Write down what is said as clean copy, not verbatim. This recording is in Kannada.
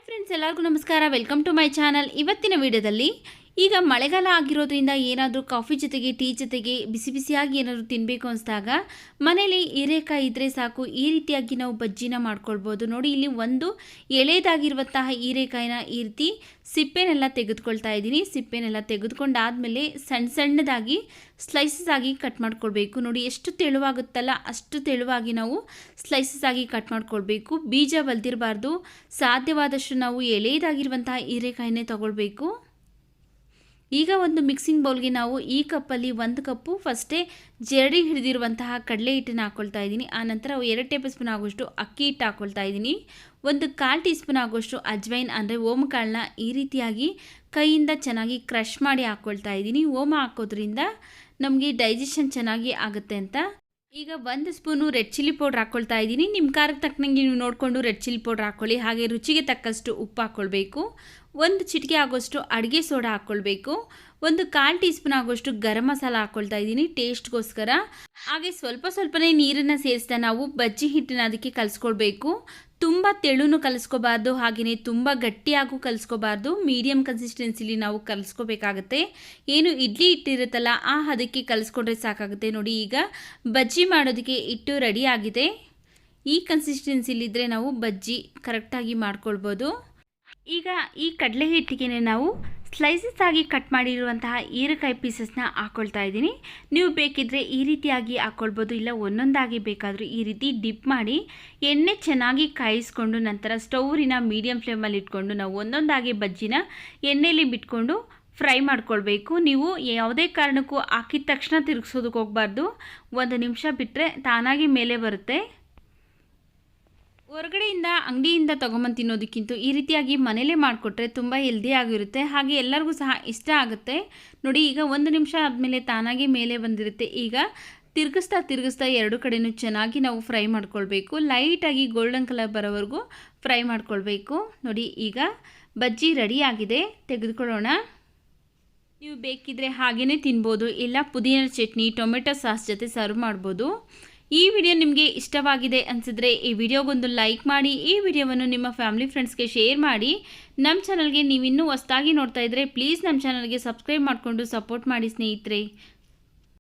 ಫ್ರೆಂಡ್ಸ್, ಎಲ್ಲರಿಗೂ ನಮಸ್ಕಾರ. Welcome to my channel. ಇವತ್ತಿನ ವಿಡಿಯೋದಲ್ಲಿ ಈಗ ಮಳೆಗಾಲ ಆಗಿರೋದ್ರಿಂದ ಏನಾದರೂ ಕಾಫಿ ಜೊತೆಗೆ ಟೀ ಜೊತೆಗೆ ಬಿಸಿ ಬಿಸಿಯಾಗಿ ಏನಾದರೂ ತಿನ್ನಬೇಕು ಅನಿಸಿದಾಗ ಮನೇಲಿ ಹೀರೆಕಾಯಿ ಇದ್ದರೆ ಸಾಕು, ಈ ರೀತಿಯಾಗಿ ನಾವು ಬಜ್ಜಿನ ಮಾಡ್ಕೊಳ್ಬೋದು. ನೋಡಿ, ಇಲ್ಲಿ ಒಂದು ಎಳೆದಾಗಿರುವಂತಹ ಹೀರೆಕಾಯಿನ ಈ ರೀತಿ ಸಿಪ್ಪೆನೆಲ್ಲ ತೆಗೆದುಕೊಳ್ತಾ ಇದ್ದೀನಿ. ಸಿಪ್ಪೆನೆಲ್ಲ ತೆಗೆದುಕೊಂಡಾದಮೇಲೆ ಸಣ್ಣ ಸಣ್ಣದಾಗಿ ಸ್ಲೈಸಸ್ ಆಗಿ ಕಟ್ ಮಾಡ್ಕೊಳ್ಬೇಕು. ನೋಡಿ, ಎಷ್ಟು ತೆಳುವಾಗುತ್ತಲ್ಲ ಅಷ್ಟು ತೆಳುವಾಗಿ ನಾವು ಸ್ಲೈಸಸ್ ಆಗಿ ಕಟ್ ಮಾಡ್ಕೊಳ್ಬೇಕು. ಬೀಜ ಬಲ್ದಿರಬಾರ್ದು. ಸಾಧ್ಯವಾದಷ್ಟು ನಾವು ಎಳೆದಾಗಿರುವಂತಹ ಹೀರೆಕಾಯಿನೇ ತಗೊಳ್ಬೇಕು. ಈಗ ಒಂದು ಮಿಕ್ಸಿಂಗ್ ಬೌಲ್ಗೆ ನಾವು ಈ ಕಪ್ಪಲ್ಲಿ 1 ಕಪ್ಪು ಫಸ್ಟೇ ಜರಡಿ ಹಿಡಿದಿರುವಂತಹ ಕಡಲೆ ಹಿಟ್ಟನ್ನು ಹಾಕ್ಕೊಳ್ತಾ ಇದ್ದೀನಿ. ಆನಂತರ 2 ಟೇಬಲ್ ಸ್ಪೂನ್ ಆಗೋಷ್ಟು ಅಕ್ಕಿ ಹಿಟ್ಟು ಹಾಕ್ಕೊಳ್ತಾ ಇದ್ದೀನಿ. 1/4 ಟೀ ಸ್ಪೂನ್ ಆಗೋಷ್ಟು ಅಜ್ವೈನ್ ಅಂದರೆ ಓಮಕಾಳನ್ನ ಈ ರೀತಿಯಾಗಿ ಕೈಯಿಂದ ಚೆನ್ನಾಗಿ ಕ್ರಷ್ ಮಾಡಿ ಹಾಕ್ಕೊಳ್ತಾ ಇದ್ದೀನಿ. ಓಮ ಹಾಕೋದ್ರಿಂದ ನಮಗೆ ಡೈಜೆಷನ್ ಚೆನ್ನಾಗಿ ಆಗುತ್ತೆ ಅಂತ. ಈಗ 1 ಸ್ಪೂನು ರೆಡ್ ಚಿಲ್ಲಿ ಪೌಡ್ರ್ ಹಾಕ್ಕೊಳ್ತಾ ಇದ್ದೀನಿ. ನಿಮ್ಮ ಖಾರಕ್ಕೆ ತಕ್ಕನಂಗೆ ನೀವು ನೋಡಿಕೊಂಡು ರೆಡ್ ಚಿಲ್ಲಿ ಪೌಡ್ರ್ ಹಾಕ್ಕೊಳ್ಳಿ. ಹಾಗೆ ರುಚಿಗೆ ತಕ್ಕಷ್ಟು ಉಪ್ಪು ಹಾಕ್ಕೊಳ್ಬೇಕು. 1 ಚಿಟಿಕೆ ಆಗೋಷ್ಟು ಅಡುಗೆ ಸೋಡಾ ಹಾಕ್ಕೊಳ್ಬೇಕು. 1/4 ಟೀ ಸ್ಪೂನ್ ಆಗೋಷ್ಟು ಗರಂ ಮಸಾಲ ಹಾಕ್ಕೊಳ್ತಾ ಇದ್ದೀನಿ ಟೇಸ್ಟ್ಗೋಸ್ಕರ. ಹಾಗೆ ಸ್ವಲ್ಪನೇ ನೀರನ್ನು ಸೇರಿಸ್ತಾ ನಾವು ಬಜ್ಜಿ ಹಿಟ್ಟನ್ನು ಅದಕ್ಕೆ ಕಲಿಸ್ಕೊಳ್ಬೇಕು. ತುಂಬ ತೆಳುನು ಕಲಿಸ್ಕೋಬಾರ್ದು, ಹಾಗೆಯೇ ತುಂಬ ಗಟ್ಟಿಯಾಗೂ ಕಲಿಸ್ಕೋಬಾರ್ದು. ಮೀಡಿಯಮ್ ಕನ್ಸಿಸ್ಟೆನ್ಸಿಲಿ ನಾವು ಕಲಿಸ್ಕೋಬೇಕಾಗತ್ತೆ. ಏನು ಇಡ್ಲಿ ಹಿಟ್ಟಿರುತ್ತಲ್ಲ ಆ ಹದಕ್ಕೆ ಕಲಿಸ್ಕೊಂಡ್ರೆ ಸಾಕಾಗುತ್ತೆ. ನೋಡಿ, ಈಗ ಬಜ್ಜಿ ಮಾಡೋದಕ್ಕೆ ಹಿಟ್ಟು ರೆಡಿ ಆಗಿದೆ. ಈ ಕನ್ಸಿಸ್ಟೆನ್ಸಿಲಿದ್ದರೆ ನಾವು ಬಜ್ಜಿ ಕರೆಕ್ಟಾಗಿ ಮಾಡ್ಕೊಳ್ಬೋದು. ಈಗ ಈ ಕಡಲೆ ಹಿಟ್ಟಿಗೆ ನಾವು ಸ್ಲೈಸಸ್ ಆಗಿ ಕಟ್ ಮಾಡಿರುವಂತಹ ಹೀರೆಕಾಯಿ ಪೀಸಸ್ನ ಹಾಕ್ಕೊಳ್ತಾ ಇದ್ದೀನಿ. ನೀವು ಬೇಕಿದ್ದರೆ ಈ ರೀತಿಯಾಗಿ ಹಾಕ್ಕೊಳ್ಬೋದು, ಇಲ್ಲ ಒಂದೊಂದಾಗಿ ಬೇಕಾದರೂ ಈ ರೀತಿ ಡಿಪ್ ಮಾಡಿ ಎಣ್ಣೆ ಚೆನ್ನಾಗಿ ಕಾಯಿಸ್ಕೊಂಡು ನಂತರ ಸ್ಟೌವಿನ ಮೀಡಿಯಮ್ ಫ್ಲೇಮಲ್ಲಿ ಇಟ್ಕೊಂಡು ನಾವು ಒಂದೊಂದಾಗಿ ಬಜ್ಜಿನ ಎಣ್ಣೆಯಲ್ಲಿ ಬಿಟ್ಕೊಂಡು ಫ್ರೈ ಮಾಡ್ಕೊಳ್ಬೇಕು. ನೀವು ಯಾವುದೇ ಕಾರಣಕ್ಕೂ ಹಾಕಿದ ತಕ್ಷಣ ತಿರುಗಿಸೋದಕ್ಕೆ ಹೋಗಬಾರ್ದು. 1 ನಿಮಿಷ ಬಿಟ್ಟರೆ ತಾನಾಗಿ ಮೇಲೆ ಬರುತ್ತೆ. ಹೊರಗಡೆಯಿಂದ ಅಂಗಡಿಯಿಂದ ತೊಗೊಂಬಂದು ತಿನ್ನೋದಕ್ಕಿಂತ ಈ ರೀತಿಯಾಗಿ ಮನೇಲೇ ಮಾಡಿಕೊಟ್ರೆ ತುಂಬ ಹೆಲ್ದಿ ಆಗಿರುತ್ತೆ. ಹಾಗೆ ಎಲ್ಲರಿಗೂ ಸಹ ಇಷ್ಟ ಆಗುತ್ತೆ. ನೋಡಿ, ಈಗ 1 ನಿಮಿಷ ಆದಮೇಲೆ ತಾನಾಗಿ ಮೇಲೆ ಬಂದಿರುತ್ತೆ. ಈಗ ತಿರುಗಿಸ್ತಾ 2 ಕಡೆಯೂ ಚೆನ್ನಾಗಿ ನಾವು ಫ್ರೈ ಮಾಡ್ಕೊಳ್ಬೇಕು. ಲೈಟಾಗಿ ಗೋಲ್ಡನ್ ಕಲರ್ ಬರೋವರೆಗೂ ಫ್ರೈ ಮಾಡ್ಕೊಳ್ಬೇಕು. ನೋಡಿ, ಈಗ ಬಜ್ಜಿ ರೆಡಿ ಆಗಿದೆ. ತೆಗೆದುಕೊಳ್ಳೋಣ. ನೀವು ಬೇಕಿದ್ದರೆ ಹಾಗೇ ತಿನ್ಬೋದು, ಇಲ್ಲ ಪುದೀನ ಚಟ್ನಿ ಟೊಮೆಟೊ ಸಾಸ್ ಜೊತೆ ಸರ್ವ್ ಮಾಡ್ಬೋದು. ಈ ವಿಡಿಯೋ ನಿಮಗೆ ಇಷ್ಟವಾಗಿದೆ ಅನಿಸಿದ್ರೆ ಈ ವಿಡಿಯೋಗೊಂದು ಲೈಕ್ ಮಾಡಿ, ಈ ವಿಡಿಯೋವನ್ನು ನಿಮ್ಮ ಫ್ಯಾಮಿಲಿ ಫ್ರೆಂಡ್ಸ್ಗೆ ಶೇರ್ ಮಾಡಿ. ನಮ್ಮ ಚಾನಲ್ಗೆ ನೀವು ಇನ್ನೂ ಹೊಸದಾಗಿ ನೋಡ್ತಾ ಇದ್ದರೆ ಪ್ಲೀಸ್ ನಮ್ಮ ಚಾನಲ್ಗೆ ಸಬ್ಸ್ಕ್ರೈಬ್ ಮಾಡಿಕೊಂಡು ಸಪೋರ್ಟ್ ಮಾಡಿ ಸ್ನೇಹಿತರೆ.